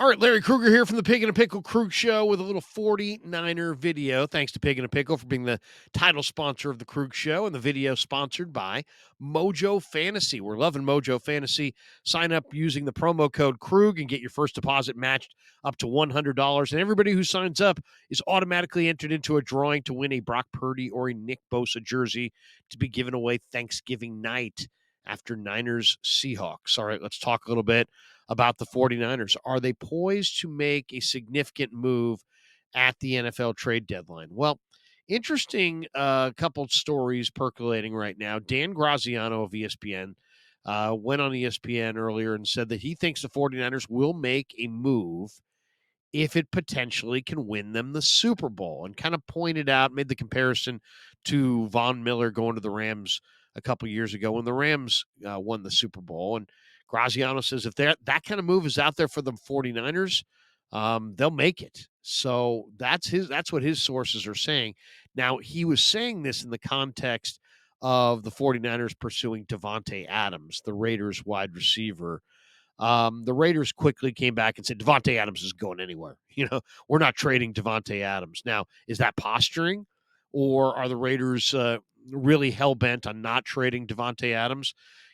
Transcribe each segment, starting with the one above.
All right, Larry Kruger here from the Pig and a Pickle Krug Show with a little 49er video. Thanks to Pig and a Pickle for being the title sponsor of the Krug Show, and the video sponsored by Mojo Fantasy. We're loving Mojo Fantasy. Sign up using the promo code Krug and get your first deposit matched up to $100. And everybody who signs up is automatically entered into a drawing to win a Brock Purdy or a Nick Bosa jersey to be given away Thanksgiving night after Niners Seahawks. All right, let's talk a little bit about the 49ers. Are they poised to make a significant move at the NFL trade deadline? Well, interesting couple stories percolating right now. Dan Graziano of ESPN went on ESPN earlier and said that he thinks the 49ers will make a move if it potentially can win them the Super Bowl, and kind of pointed out, made the comparison to Von Miller going to the Rams a couple years ago when the Rams won the Super Bowl. And Graziano says if that kind of move is out there for the 49ers, they'll make it. So that's what his sources are saying. Now, he was saying this in the context of the 49ers pursuing Devante Adams, the Raiders wide receiver. The Raiders quickly came back and said, Devante Adams is going anywhere. We're not trading Devante Adams. Now, is that posturing, or are the Raiders really hell-bent on not trading Devante Adams?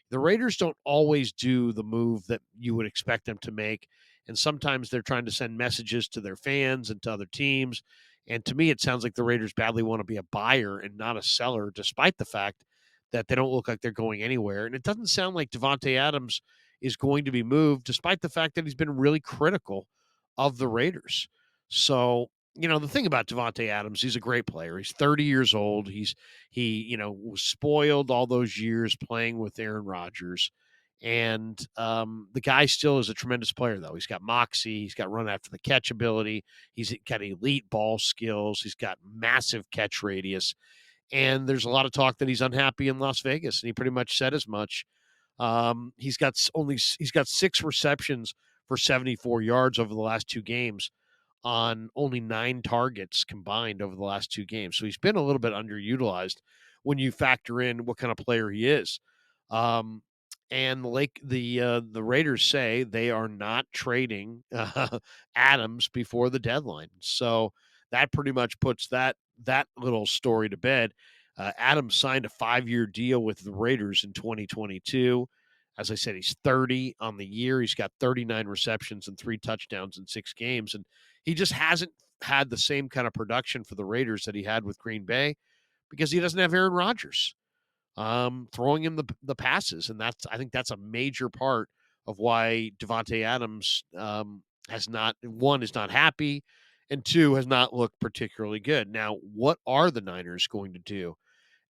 The Raiders don't always do the move that you would expect them to make, and sometimes they're trying to send messages to their fans and to other teams. And to me, it sounds like the Raiders badly want to be a buyer and not a seller, despite the fact that they don't look like they're going anywhere. And it doesn't sound like Devante Adams is going to be moved, despite the fact that he's been really critical of the Raiders. So, the thing about Devante Adams, he's a great player. He's 30 years old. He was spoiled all those years playing with Aaron Rodgers. And the guy still is a tremendous player, though. He's got moxie. He's got run after the catch ability. He's got elite ball skills. He's got massive catch radius. And there's a lot of talk that he's unhappy in Las Vegas, and he pretty much said as much. He's got 6 receptions for 74 yards over the last 2 games on only 9 targets combined over the last 2 games. So he's been a little bit underutilized when you factor in what kind of player he is. And the Raiders say they are not trading Adams before the deadline. So that pretty much puts that little story to bed. Adams signed a 5-year deal with the Raiders in 2022. As I said, he's 30 on the year. He's got 39 receptions and 3 touchdowns in 6 games. And he just hasn't had the same kind of production for the Raiders that he had with Green Bay because he doesn't have Aaron Rodgers throwing him the passes. And I think that's a major part of why Devante Adams is not happy, and 2, has not looked particularly good. Now, what are the Niners going to do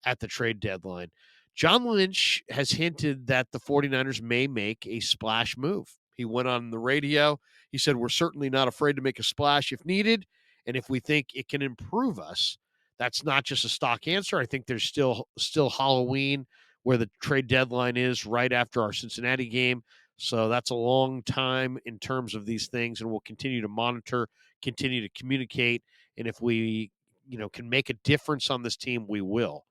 at the trade deadline? John Lynch has hinted that the 49ers may make a splash move. He went on the radio. He said, we're certainly not afraid to make a splash if needed, and if we think it can improve us. That's not just a stock answer. I think there's still Halloween, where the trade deadline is right after our Cincinnati game. So that's a long time in terms of these things, and we'll continue to monitor, continue to communicate, and if we can make a difference on this team, we will.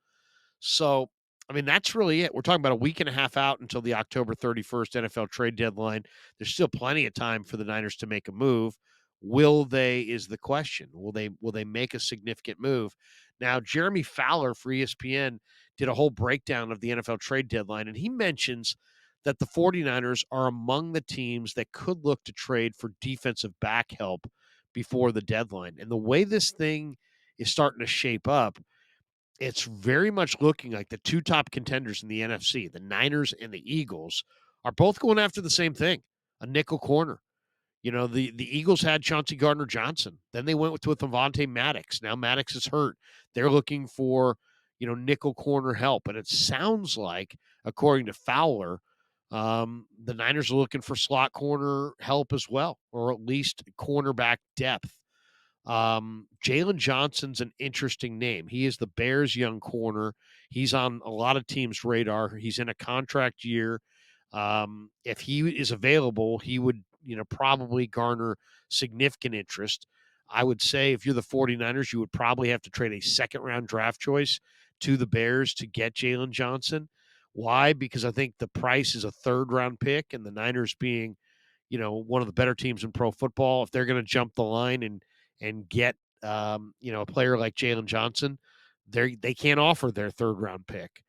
So, that's really it. We're talking about a week and a half out until the October 31st NFL trade deadline. There's still plenty of time for the Niners to make a move. Will they is the question. Will they make a significant move? Now, Jeremy Fowler for ESPN did a whole breakdown of the NFL trade deadline, and he mentions that the 49ers are among the teams that could look to trade for defensive back help before the deadline. And the way this thing is starting to shape up, it's very much looking like the 2 top contenders in the NFC, the Niners and the Eagles, are both going after the same thing, a nickel corner. The Eagles had Chauncey Gardner-Johnson. Then they went with Devante Maddox. Now Maddox is hurt. They're looking for, nickel corner help. And it sounds like, according to Fowler, the Niners are looking for slot corner help as well, or at least cornerback depth. Jalen Johnson's an interesting name. He is the Bears' young corner. He's on a lot of teams' radar. He's in a contract year. If he is available, he would, probably garner significant interest. I would say if you're the 49ers, you would probably have to trade a second-round draft choice to the Bears to get Jalen Johnson. Why? Because I think the price is a third-round pick, and the Niners being, one of the better teams in pro football, if they're going to jump the line and get a player like Jalen Johnson, they can't offer their third round pick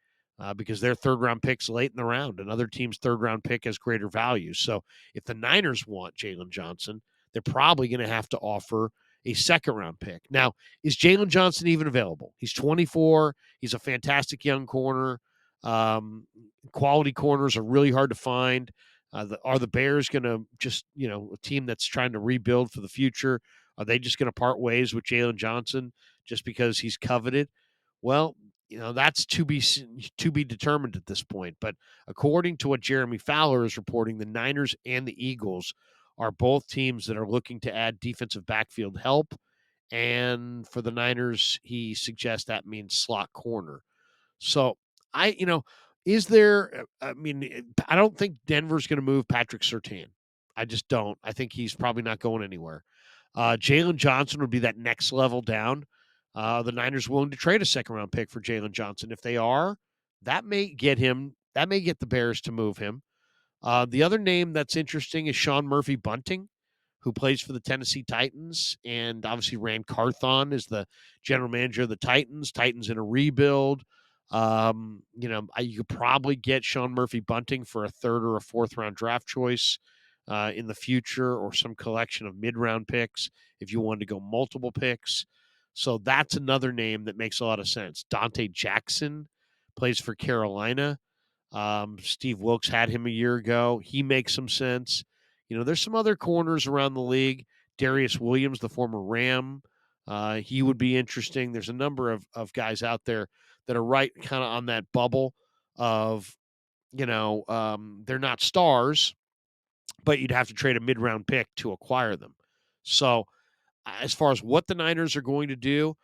because their third round pick's late in the round. Another team's third round pick has greater value. So if the Niners want Jalen Johnson, they're probably going to have to offer a second round pick. Now, is Jalen Johnson even available? He's 24. He's a fantastic young corner. Quality corners are really hard to find. Are the Bears going to just, a team that's trying to rebuild for the future? Are they just going to part ways with Jalen Johnson just because he's coveted? Well, that's to be determined at this point. But according to what Jeremy Fowler is reporting, the Niners and the Eagles are both teams that are looking to add defensive backfield help. And for the Niners, he suggests that means slot corner. So I, you know, is there? I don't think Denver's going to move Patrick Surtain. I just don't. I think he's probably not going anywhere. Jalen Johnson would be that next level down. The Niners willing to trade a second round pick for Jalen Johnson. If they are, that may get him. That may get the Bears to move him. The other name that's interesting is Sean Murphy Bunting, who plays for the Tennessee Titans, and obviously Rand Carthon is the general manager of the Titans. Titans in a rebuild. You could probably get Sean Murphy Bunting for a third or a fourth round draft choice in the future, or some collection of mid round picks if you wanted to go multiple picks. So that's another name that makes a lot of sense. Dante Jackson plays for Carolina. Steve Wilkes had him a year ago. He makes some sense. There's some other corners around the league. Darius Williams, the former Ram, he would be interesting. There's a number of guys out there that are right kind of on that bubble of, they're not stars, but you'd have to trade a mid-round pick to acquire them. So as far as what the Niners are going to do,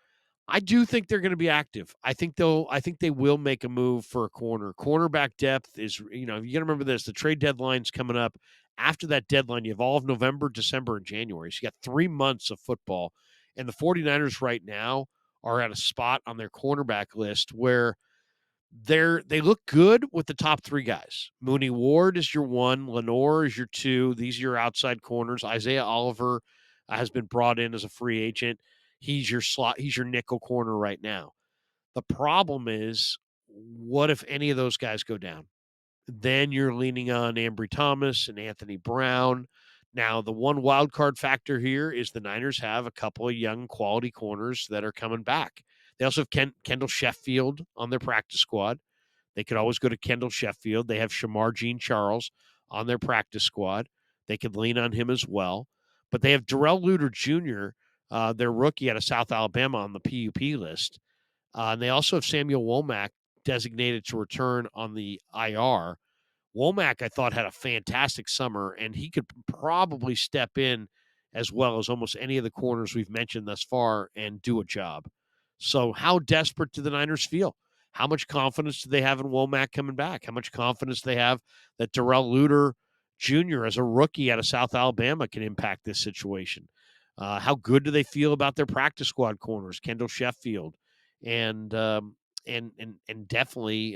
I do think they're going to be active. I think they will make a move for a corner. Cornerback depth is, you got to remember this, the trade deadline's coming up. After that deadline, you have all of November, December, and January. So you got 3 months of football. And the 49ers right now are at a spot on their cornerback list where they look good with the top 3 guys. Mooney Ward is your 1, Lenore is your 2. These are your outside corners. Isaiah Oliver has been brought in as a free agent. He's your slot. He's your nickel corner right now. The problem is, what if any of those guys go down? Then you're leaning on Ambry Thomas and Anthony Brown. Now, the one wild card factor here is the Niners have a couple of young quality corners that are coming back. They also have Kendall Sheffield on their practice squad. They could always go to Kendall Sheffield. They have Shamar Jean-Charles on their practice squad. They could lean on him as well. But they have Darrell Luter Jr., their rookie out of South Alabama, on the PUP list. And they also have Samuel Womack designated to return on the IR. Womack, I thought, had a fantastic summer, and he could probably step in as well as almost any of the corners we've mentioned thus far and do a job. So how desperate do the Niners feel? How much confidence do they have in Womack coming back? How much confidence do they have that Darrell Luter Jr., as a rookie out of South Alabama, can impact this situation? How good do they feel about their practice squad corners, Kendall Sheffield, and definitely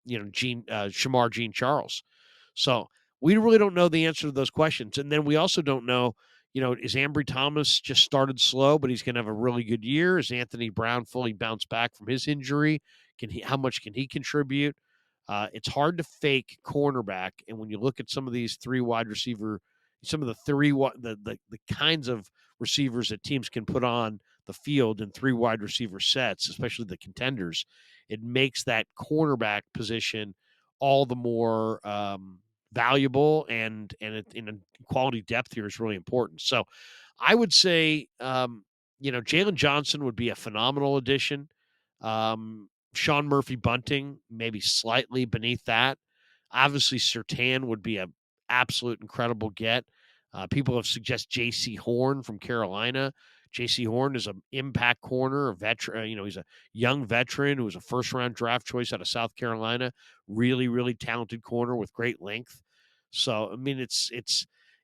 Shamar Jean-Charles. So we really don't know the answer to those questions. And then we also don't know, is Ambry Thomas just started slow, but he's going to have a really good year? Is Anthony Brown fully bounced back from his injury? How much can he contribute? It's hard to fake cornerback. And when you look at some of these 3 wide receiver, some of the kinds of receivers that teams can put on the field in 3 wide receiver sets, especially the contenders, it makes that cornerback position all the more valuable, and in a quality depth here is really important. So I would say, Jalen Johnson would be a phenomenal addition. Sean Murphy Bunting, maybe slightly beneath that. Obviously, Surtain would be a absolute incredible get. People have suggested J.C. Horn from Carolina. J.C. Horn is an impact corner, a veteran. He's a young veteran who was a first-round draft choice out of South Carolina. Really, really talented corner with great length. So,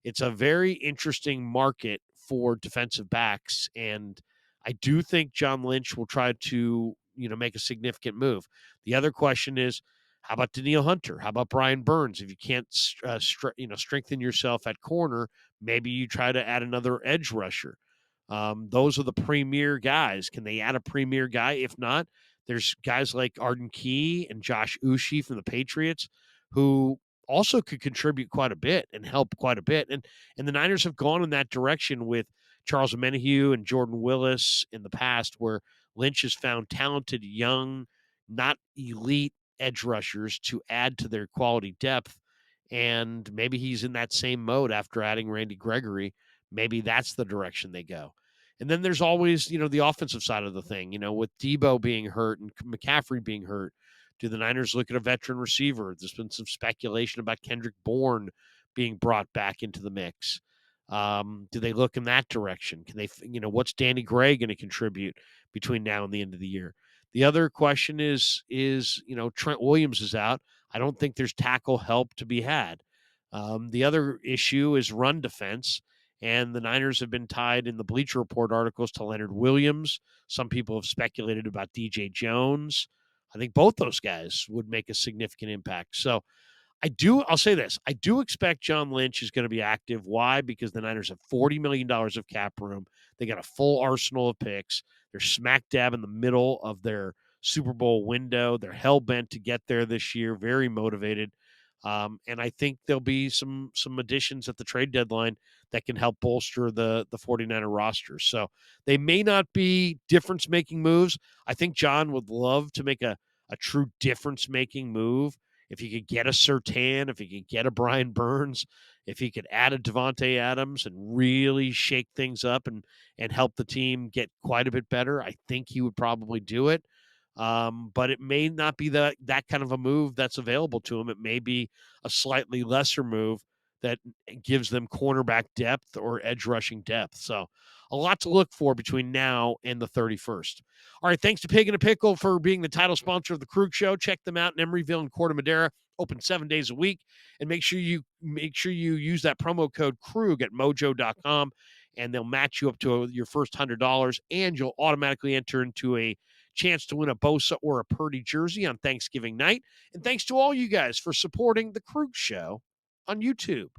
it's a very interesting market for defensive backs, and I do think John Lynch will try to make a significant move. The other question is, How about Daniil Hunter? How about Brian Burns? If you can't, strengthen yourself at corner, maybe you try to add another edge rusher. Those are the premier guys. Can they add a premier guy? If not, there's guys like Arden Key and Josh Ushi from the Patriots who also could contribute quite a bit and help quite a bit. And the Niners have gone in that direction with Charles Omenihu and Jordan Willis in the past, where Lynch has found talented, young, not elite edge rushers to add to their quality depth. And maybe he's in that same mode after adding Randy Gregory. Maybe that's the direction they go. And then there's always, the offensive side of the thing, with Debo being hurt and McCaffrey being hurt. Do the Niners look at a veteran receiver? There's been some speculation about Kendrick Bourne being brought back into the mix. Do they look in that direction? Can they, what's Danny Gray going to contribute between now and the end of the year? The other question is Trent Williams is out. I don't think there's tackle help to be had. The other issue is run defense, and the Niners have been tied in the Bleacher Report articles to Leonard Williams. Some people have speculated about DJ Jones. I think both those guys would make a significant impact. So I'll say this. I do expect John Lynch is going to be active. Why? Because the Niners have $40 million of cap room. They got a full arsenal of picks. They're smack dab in the middle of their Super Bowl window. They're hell bent to get there this year, very motivated. And I think there'll be some additions at the trade deadline that can help bolster the 49er roster. So they may not be difference-making moves. I think John would love to make a true difference-making move. If he could get a Surtain, if he could get a Brian Burns, if he could add a Devante Adams and really shake things up and help the team get quite a bit better, I think he would probably do it. But it may not be that kind of a move that's available to him. It may be a slightly lesser move that gives them cornerback depth or edge rushing depth. So a lot to look for between now and the 31st. All right, thanks to Pig and a Pickle for being the title sponsor of the Krug Show. Check them out in Emeryville and Corte Madera, open 7 days a week, and make sure you use that promo code Krug at mojo.com, and they'll match you up to your first $100, and you'll automatically enter into a chance to win a Bosa or a Purdy jersey on Thanksgiving night. And thanks to all you guys for supporting the Krug Show on YouTube.